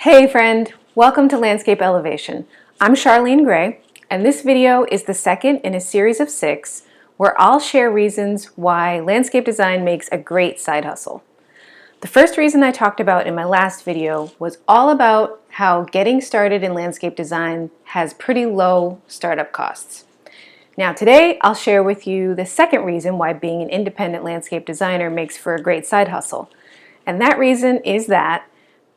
Hey friend, welcome to Landscape Elevation. I'm Charlene Gray, and this video is the second in a series of 6 where I'll share reasons why landscape design makes a great side hustle. The first reason I talked about in my last video was all about how getting started in landscape design has pretty low startup costs. Now today I'll share with you the second reason why being an independent landscape designer makes for a great side hustle. And that reason is that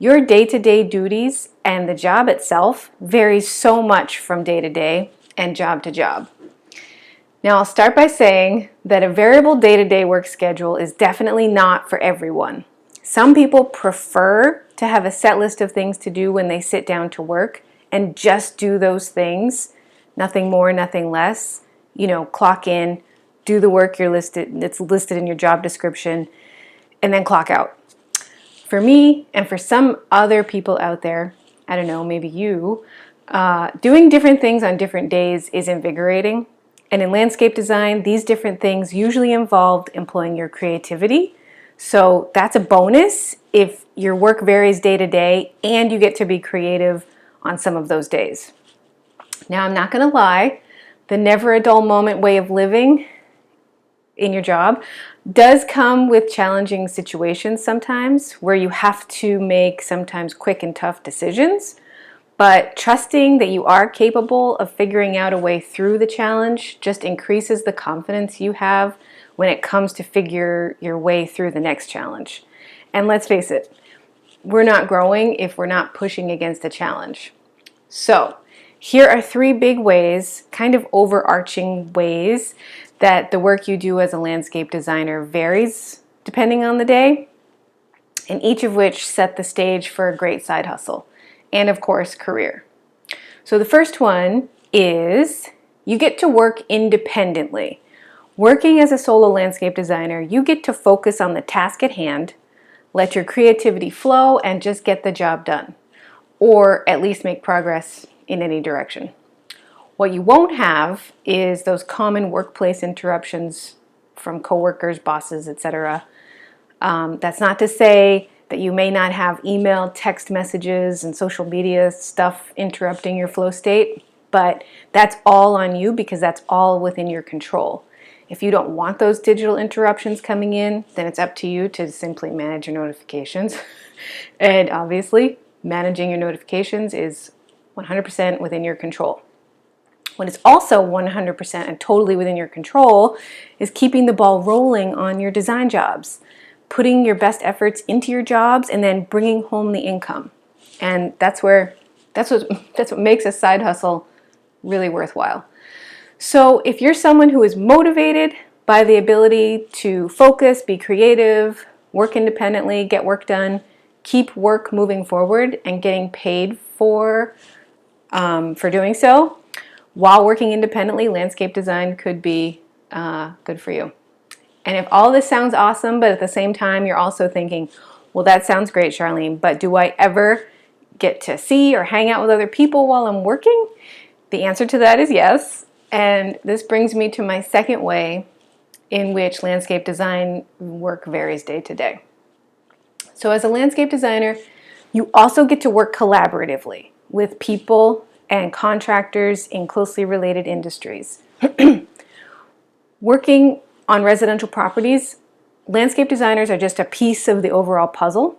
your day-to-day duties and the job itself varies so much from day to day and job to job. Now I'll start by saying that a variable day-to-day work schedule is definitely not for everyone. Some people prefer to have a set list of things to do when they sit down to work and just do those things, nothing more, nothing less. You know, clock in, do the work that's listed in your job description, and then clock out. For me, and for some other people out there, I don't know, maybe you, doing different things on different days is invigorating. And in landscape design, these different things usually involve employing your creativity. So that's a bonus if your work varies day to day and you get to be creative on some of those days. Now, I'm not going to lie, the never a dull moment way of living in your job does come with challenging situations sometimes where you have to make sometimes quick and tough decisions, but trusting that you are capable of figuring out a way through the challenge just increases the confidence you have when it comes to figure your way through the next challenge. And let's face it, we're not growing if we're not pushing against a challenge. So here are 3 big ways, kind of overarching ways, that the work you do as a landscape designer varies depending on the day, and each of which set the stage for a great side hustle and, of course, career. So the first one is you get to work independently. Working as a solo landscape designer, you get to focus on the task at hand, let your creativity flow, and just get the job done, or at least make progress in any direction. What you won't have is those common workplace interruptions from coworkers, bosses, etc. That's not to say that you may not have email, text messages, and social media stuff interrupting your flow state, but that's all on you because that's all within your control. If you don't want those digital interruptions coming in, then it's up to you to simply manage your notifications. And obviously, managing your notifications is 100% within your control. What is also 100% and totally within your control is keeping the ball rolling on your design jobs, putting your best efforts into your jobs, and then bringing home the income. And that's what makes a side hustle really worthwhile. So if you're someone who is motivated by the ability to focus, be creative, work independently, get work done, keep work moving forward, and getting paid for doing so, while working independently, landscape design could be good for you. And if all this sounds awesome, but at the same time you're also thinking, well, that sounds great, Charlene, but do I ever get to see or hang out with other people while I'm working? The answer to that is yes. And this brings me to my second way in which landscape design work varies day to day. So as a landscape designer, you also get to work collaboratively with people and contractors in closely related industries. Working on residential properties, landscape designers are just a piece of the overall puzzle.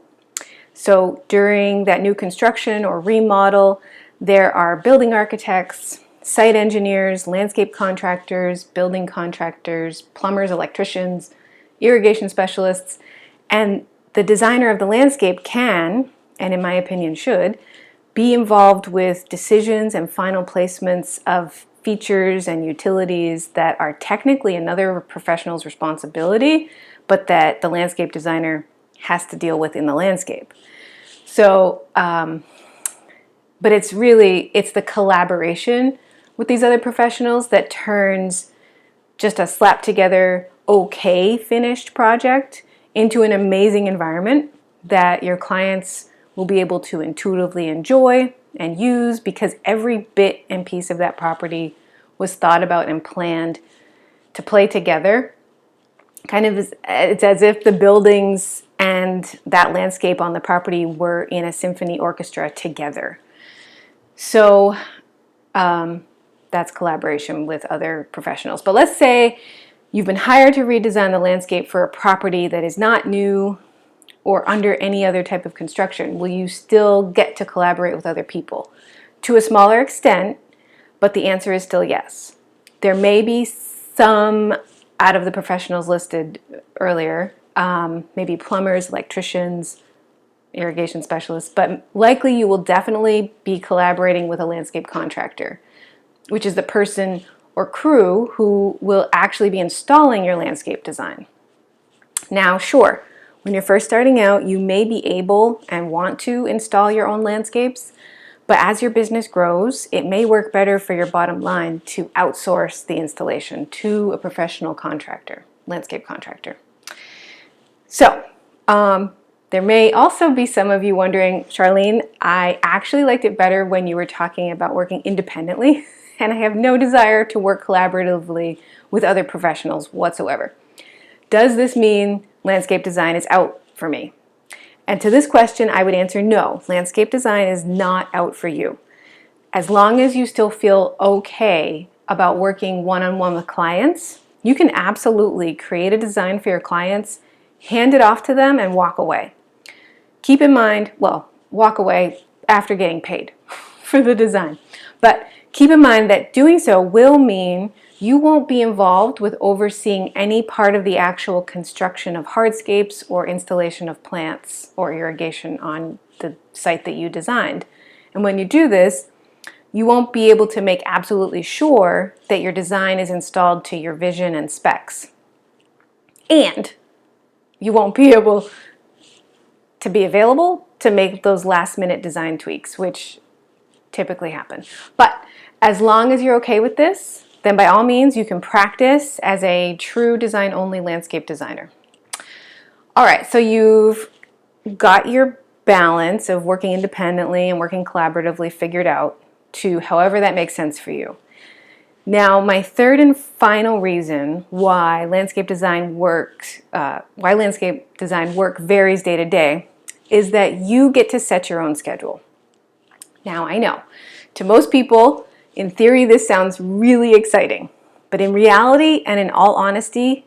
So during that new construction or remodel, there are building architects, site engineers, landscape contractors, building contractors, plumbers, electricians, irrigation specialists, and the designer of the landscape can, and in my opinion should, be involved with decisions and final placements of features and utilities that are technically another professional's responsibility, but that the landscape designer has to deal with in the landscape. So, but it's the collaboration with these other professionals that turns just a slap together, okay, finished project into an amazing environment that your clients will be able to intuitively enjoy and use because every bit and piece of that property was thought about and planned to play together it's as if the buildings and that landscape on the property were in a symphony orchestra together. So that's collaboration with other professionals. But let's say you've been hired to redesign the landscape for a property that is not new or under any other type of construction. Will you still get to collaborate with other people? To a smaller extent, but the answer is still yes. There may be some out of the professionals listed earlier, maybe plumbers, electricians, irrigation specialists, but likely you will definitely be collaborating with a landscape contractor, which is the person or crew who will actually be installing your landscape design. Now, sure, when you're first starting out, you may be able and want to install your own landscapes, but as your business grows, it may work better for your bottom line to outsource the installation to a professional contractor, landscape contractor. So, there may also be some of you wondering, Charlene, I actually liked it better when you were talking about working independently, and I have no desire to work collaboratively with other professionals whatsoever. Does this mean landscape design is out for me? And to this question, I would answer no. Landscape design is not out for you. As long as you still feel okay about working one-on-one with clients, you can absolutely create a design for your clients, hand it off to them, and walk away. Keep in mind, well, walk away after getting paid for the design. But keep in mind that doing so will mean you won't be involved with overseeing any part of the actual construction of hardscapes or installation of plants or irrigation on the site that you designed. And when you do this, you won't be able to make absolutely sure that your design is installed to your vision and specs. And you won't be able to be available to make those last-minute design tweaks, which typically happen. But as long as you're okay with this, then by all means you can practice as a true design-only landscape designer. All right, so you've got your balance of working independently and working collaboratively figured out to however that makes sense for you. Now, my third and final reason why landscape design work varies day to day is that you get to set your own schedule. Now, I know, to most people, in theory, this sounds really exciting, but in reality and in all honesty,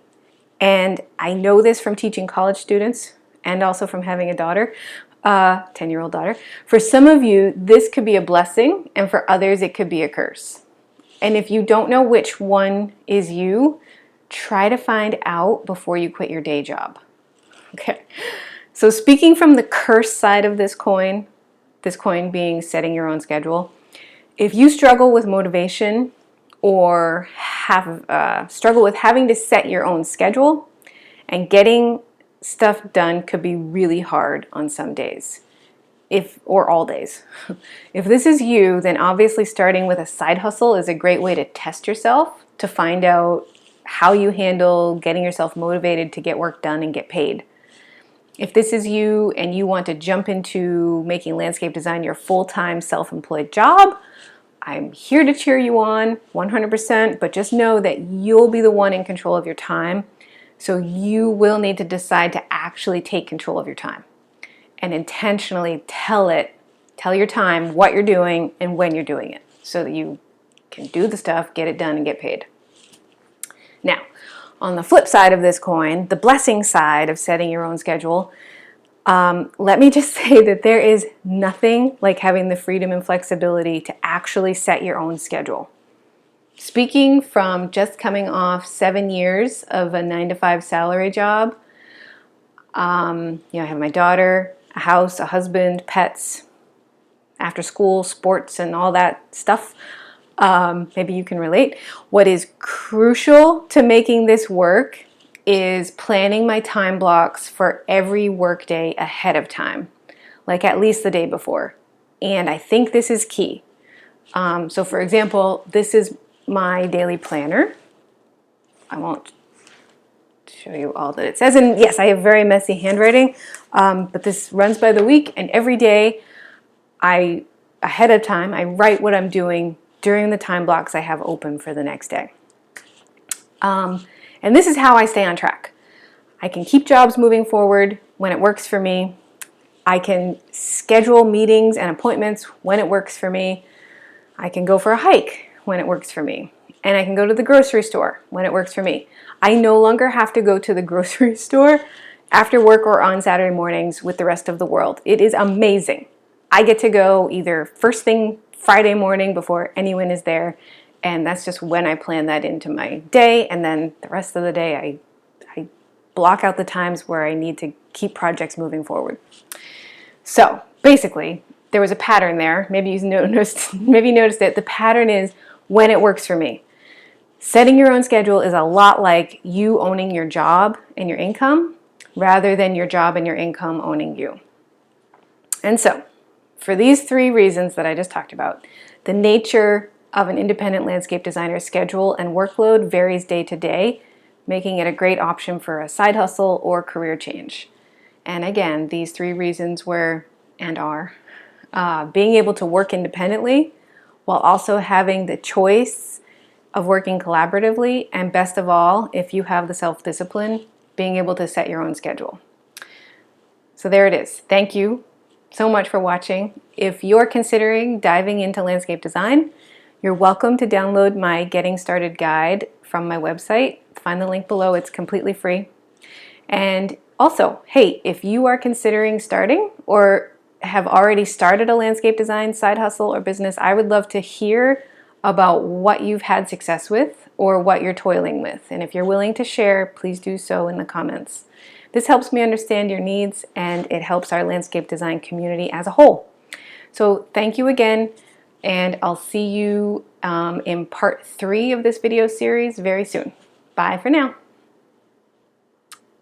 and I know this from teaching college students and also from having a daughter, 10-year-old daughter, for some of you, this could be a blessing, and for others, it could be a curse. And if you don't know which one is you, try to find out before you quit your day job. Okay, so speaking from the curse side of this coin being setting your own schedule, if you struggle with motivation or struggle with having to set your own schedule, and getting stuff done could be really hard on some days, or all days. If this is you, then obviously starting with a side hustle is a great way to test yourself, to find out how you handle getting yourself motivated to get work done and get paid. If this is you and you want to jump into making landscape design your full-time self-employed job, I'm here to cheer you on 100%, but just know that you'll be the one in control of your time. So you will need to decide to actually take control of your time and intentionally tell your time what you're doing and when you're doing it so that you can do the stuff, get it done, and get paid. Now, on the flip side of this coin, the blessing side of setting your own schedule, let me just say that there is nothing like having the freedom and flexibility to actually set your own schedule. Speaking from just coming off 7 years of a 9-to-5 salary job, I have my daughter, a house, a husband, pets, after school, sports, and all that stuff. Maybe you can relate. What is crucial to making this work is planning my time blocks for every workday ahead of time, like at least the day before. And I think this is key. So for example, this is my daily planner. I won't show you all that it says. And yes, I have very messy handwriting, but this runs by the week, and every day ahead of time, I write what I'm doing during the time blocks I have open for the next day. And this is how I stay on track. I can keep jobs moving forward when it works for me. I can schedule meetings and appointments when it works for me. I can go for a hike when it works for me. And I can go to the grocery store when it works for me. I no longer have to go to the grocery store after work or on Saturday mornings with the rest of the world. It is amazing. I get to go either first thing Friday morning before anyone is there, and that's just when I plan that into my day, and then the rest of the day I block out the times where I need to keep projects moving forward. So basically, there was a pattern there. Maybe you noticed it. The pattern is when it works for me. Setting your own schedule is a lot like you owning your job and your income rather than your job and your income owning you. And so, for these 3 reasons that I just talked about, the nature of an independent landscape designer's schedule and workload varies day to day, making it a great option for a side hustle or career change. And again, these 3 reasons were and are being able to work independently while also having the choice of working collaboratively, and best of all, if you have the self-discipline, being able to set your own schedule. So there it is. Thank you so much for watching. If you're considering diving into landscape design, you're welcome to download my Getting Started guide from my website. Find the link below. It's completely free. And also, hey, if you are considering starting or have already started a landscape design side hustle or business, I would love to hear about what you've had success with or what you're toiling with. And if you're willing to share, please do so in the comments. This helps me understand your needs, and it helps our landscape design community as a whole. So thank you again, and I'll see you in part 3 of this video series very soon. Bye for now.